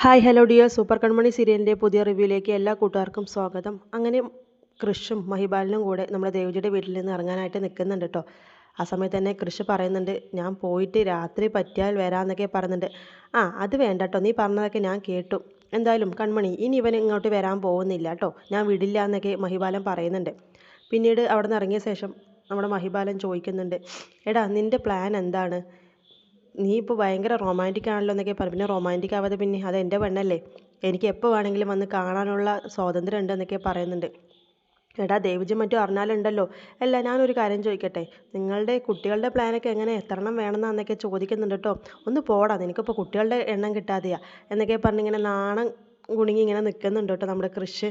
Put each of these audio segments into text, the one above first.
Hi hello dear super കൺമണി സീരിയലിൻ്റെ പുതിയ റിവ്യൂയിലേക്ക് എല്ലാ കൂട്ടുകാർക്കും സ്വാഗതം. അങ്ങനെ കൃഷും മഹിപാലിനും കൂടെ നമ്മുടെ ദേവജിയുടെ വീട്ടിൽ നിന്ന് ഇറങ്ങാനായിട്ട് നിൽക്കുന്നുണ്ട് കേട്ടോ. ആ സമയത്ത് തന്നെ കൃഷ് പറയുന്നുണ്ട്, ഞാൻ പോയിട്ട് രാത്രി പറ്റിയാൽ വരാമെന്നൊക്കെ പറയുന്നുണ്ട്. അത് വേണ്ട കേട്ടോ, നീ പറഞ്ഞതൊക്കെ ഞാൻ കേട്ടു. എന്തായാലും കൺമണി ഇനി ഇവൻ ഇങ്ങോട്ട് വരാൻ പോകുന്നില്ല കേട്ടോ, ഞാൻ വിടില്ല എന്നൊക്കെ മഹിപാലൻ പറയുന്നുണ്ട്. പിന്നീട് അവിടെ നിന്ന് ഇറങ്ങിയ ശേഷം നമ്മുടെ മഹിപാലൻ ചോദിക്കുന്നുണ്ട്, എടാ നിൻ്റെ പ്ലാൻ എന്താണ്? നീ ഇപ്പോൾ ഭയങ്കര റൊമാൻറ്റിക് ആണല്ലോ എന്നൊക്കെ പറഞ്ഞു. പിന്നെ റൊമാൻറ്റിക് ആവാതെ പിന്നെ അത് എൻ്റെ പെണ്ണല്ലേ, എനിക്ക് എപ്പോൾ വേണമെങ്കിലും വന്ന് കാണാനുള്ള സ്വാതന്ത്ര്യം ഉണ്ട് എന്നൊക്കെ പറയുന്നുണ്ട്. എടാ ദേവജി മറ്റും അറിഞ്ഞാലുണ്ടല്ലോ. അല്ല ഞാനൊരു കാര്യം ചോദിക്കട്ടെ, നിങ്ങളുടെ കുട്ടികളുടെ പ്ലാനൊക്കെ എങ്ങനെ എത്രണ്ണം വേണമെന്നൊക്കെ ചോദിക്കുന്നുണ്ട് കേട്ടോ. ഒന്ന് പോടാ, നിനക്കിപ്പോൾ കുട്ടികളുടെ എണ്ണം കിട്ടാതെയാ എന്നൊക്കെ പറഞ്ഞിങ്ങനെ നാണം കുണുങ്ങി ഇങ്ങനെ നിൽക്കുന്നുണ്ട് കേട്ടോ നമ്മുടെ കൃഷ്.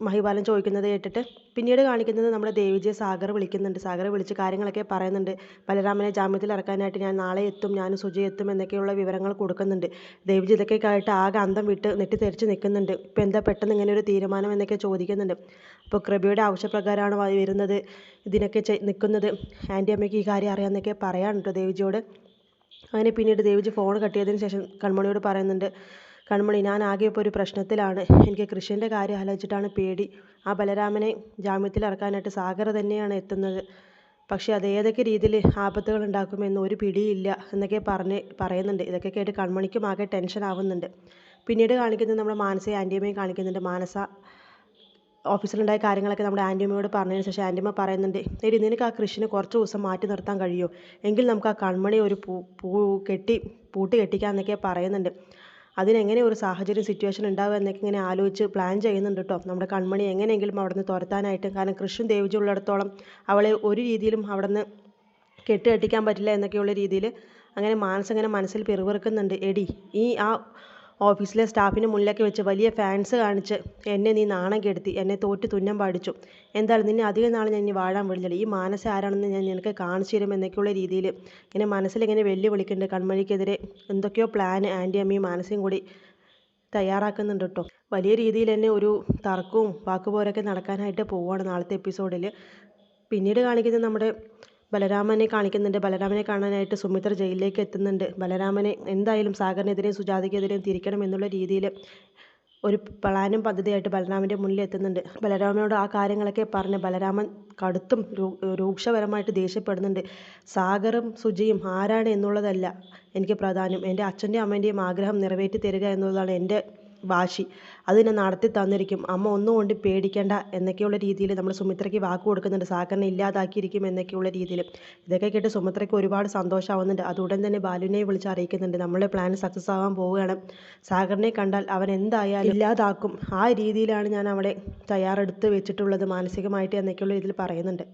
മഹിപാലൻ ചോദിക്കുന്നത് കേട്ടിട്ട് പിന്നീട് കാണിക്കുന്നത് നമ്മുടെ ദേവിജിയെ സാഗർ വിളിക്കുന്നുണ്ട്. സാഗർ വിളിച്ച് കാര്യങ്ങളൊക്കെ പറയുന്നുണ്ട്. ബലരാമനെ ജാമ്യത്തിൽ ഇറക്കാനായിട്ട് ഞാൻ നാളെ എത്തും, ഞാനും സുജി എത്തും എന്നൊക്കെയുള്ള വിവരങ്ങൾ കൊടുക്കുന്നുണ്ട്. ദേവിജി ഇതൊക്കെ ആയിട്ട് ആകെ അന്തം വിട്ട് നെട്ടിത്തെറിച്ച് നിൽക്കുന്നുണ്ട്. ഇപ്പം എന്താ പെട്ടെന്ന് ഇങ്ങനെ ഒരു തീരുമാനം എന്നൊക്കെ ചോദിക്കുന്നുണ്ട്. അപ്പോൾ കൃപയുടെ ആവശ്യപ്രകാരമാണ് വരുന്നത്, ഇതിനൊക്കെ നിൽക്കുന്നത്. ആൻറ്റി അമ്മയ്ക്ക് ഈ കാര്യം അറിയാമെന്നൊക്കെ പറയാൻ കേട്ടോ ദേവിജിയോട്. അങ്ങനെ പിന്നീട് ദേവിജി ഫോൺ കട്ട് ചെയ്തതിന് ശേഷം കൺമണിയോട് പറയുന്നുണ്ട്, കൺമണി ഞാൻ ആകെ ഇപ്പോൾ ഒരു പ്രശ്നത്തിലാണ്, എനിക്ക് കൃഷിൻ്റെ കാര്യം ആലോചിച്ചിട്ടാണ് പേടി. ആ ബലരാമനെ ജാമ്യത്തിൽ ഇറക്കാനായിട്ട് സാഗർ തന്നെയാണ് എത്തുന്നത്. പക്ഷേ അത് ഏതൊക്കെ രീതിയിൽ ആപത്തുകൾ ഉണ്ടാക്കുമെന്ന് ഒരു പിടിയില്ല എന്നൊക്കെ പറയുന്നുണ്ട്. ഇതൊക്കെ കേട്ട് കൺമണിക്കും ആകെ ടെൻഷൻ ആവുന്നുണ്ട്. പിന്നീട് കാണിക്കുന്നത് നമ്മുടെ മാനസയെ ആൻറ്റിയമ്മയും കാണിക്കുന്നുണ്ട്. മാനസ ഓഫീസിലുണ്ടായ കാര്യങ്ങളൊക്കെ നമ്മുടെ ആൻറ്റിയമ്മയോട് പറഞ്ഞതിന് ശേഷം ആൻറ്റിയമ്മ പറയുന്നുണ്ട്, എടി നിനക്ക് ആ കൃഷിനെ കുറച്ച് ദിവസം മാറ്റി നിർത്താൻ കഴിയുമോ, എങ്കിൽ നമുക്ക് ആ കൺമണി ഒരു പൂട്ട് കെട്ടിക്കാമെന്നൊക്കെ പറയുന്നുണ്ട്. അതിനെങ്ങനെ ഒരു സാഹചര്യം സിറ്റുവേഷൻ ഉണ്ടാവുക എന്നൊക്കെ ഇങ്ങനെ ആലോചിച്ച് പ്ലാൻ ചെയ്യുന്നുണ്ട് കേട്ടോ നമ്മുടെ കൺമണി എങ്ങനെയെങ്കിലും അവിടെ നിന്ന് തുരത്താനായിട്ട്. കാരണം കൃഷ്ണൻ ദേവിജി ഉള്ളിടത്തോളം അവളെ ഒരു രീതിയിലും അവിടെ നിന്ന് കെട്ടിക്കാൻ പറ്റില്ല എന്നൊക്കെയുള്ള രീതിയിൽ അങ്ങനെ അങ്ങനെ മനസ്സിൽ പിറുപിറുക്കുന്നുണ്ട്. എടി ആ ഓഫീസിലെ സ്റ്റാഫിന് മുന്നിലൊക്കെ വെച്ച് വലിയ ഫാൻസ് കാണിച്ച് എന്നെ നീ നാണം കെടുത്തി, എന്നെ തോറ്റ് തുന്നം പാടിച്ചു. എന്തായാലും നിന്നെ അധികം നാൾ ഞാൻ ഇനി വാഴാൻ വിടില്ല, ഈ മാനസ ആരാണെന്ന് ഞാൻ നിനക്ക് കാണിച്ചു തരും എന്നൊക്കെയുള്ള രീതിയിൽ ഇങ്ങനെ മനസ്സിലിങ്ങനെ വെല്ലുവിളിക്കുന്നുണ്ട്. കൺമണിക്കെതിരെ എന്തൊക്കെയോ പ്ലാൻ ആൻറ്റി അമ്മയും മാനസയും കൂടി തയ്യാറാക്കുന്നുണ്ട് കേട്ടോ. വലിയ രീതിയിൽ തന്നെ ഒരു തർക്കവും വാക്കുപോരൊക്കെ നടക്കാനായിട്ട് പോവുകയാണ് നാളത്തെ എപ്പിസോഡിൽ. പിന്നീട് കാണിക്കുന്നത് നമ്മുടെ ബലരാമനെ കാണിക്കുന്നുണ്ട്. ബലരാമനെ കാണാനായിട്ട് സുമിത്ര ജയിലിലേക്ക് എത്തുന്നുണ്ട്. ബലരാമനെ എന്തായാലും സാഗറിനെതിരെയും സുജാതയ്ക്കെതിരെയും തിരിക്കണം എന്നുള്ള രീതിയിൽ ഒരു പ്ലാനും പദ്ധതിയായിട്ട് ബലരാമൻ്റെ മുന്നിൽ എത്തുന്നുണ്ട്. ബലരാമനോട് ആ കാര്യങ്ങളൊക്കെ പറഞ്ഞ് ബലരാമൻ കടുത്തും രൂക്ഷപരമായിട്ട് ദേഷ്യപ്പെടുന്നുണ്ട്. സാഗറും സുജിയും ആരാണ് എന്നുള്ളതല്ല എനിക്ക് പ്രധാനം, എൻ്റെ അച്ഛൻ്റെയും അമ്മേൻ്റെയും ആഗ്രഹം നിറവേറ്റി തരിക എന്നുള്ളതാണ് എൻ്റെ വാശി, അതിനെ നടത്തി തന്നിരിക്കും, അമ്മ ഒന്നും കൊണ്ട് പേടിക്കേണ്ട എന്നൊക്കെയുള്ള രീതിയിൽ നമ്മൾ സുമിത്രയ്ക്ക് വാക്ക് കൊടുക്കുന്നുണ്ട്. സാഗറിനെ ഇല്ലാതാക്കിയിരിക്കും എന്നൊക്കെയുള്ള രീതിയിൽ. ഇതൊക്കെ കേട്ട് സുമിത്രയ്ക്ക് ഒരുപാട് സന്തോഷമാവുന്നുണ്ട്. അത് ഉടൻ തന്നെ ബാലുവിനെ വിളിച്ച് അറിയിക്കുന്നുണ്ട്, നമ്മളെ പ്ലാൻ സക്സസ് ആവാൻ പോവുകയാണ്, സാഗറിനെ കണ്ടാൽ അവൻ എന്തായാലും ഇല്ലാതാക്കും, ആ രീതിയിലാണ് ഞാൻ അവളെ തയ്യാറെടുത്ത് വെച്ചിട്ടുള്ളത് മാനസികമായിട്ട് എന്നൊക്കെയുള്ള രീതിയിൽ പറയുന്നുണ്ട്.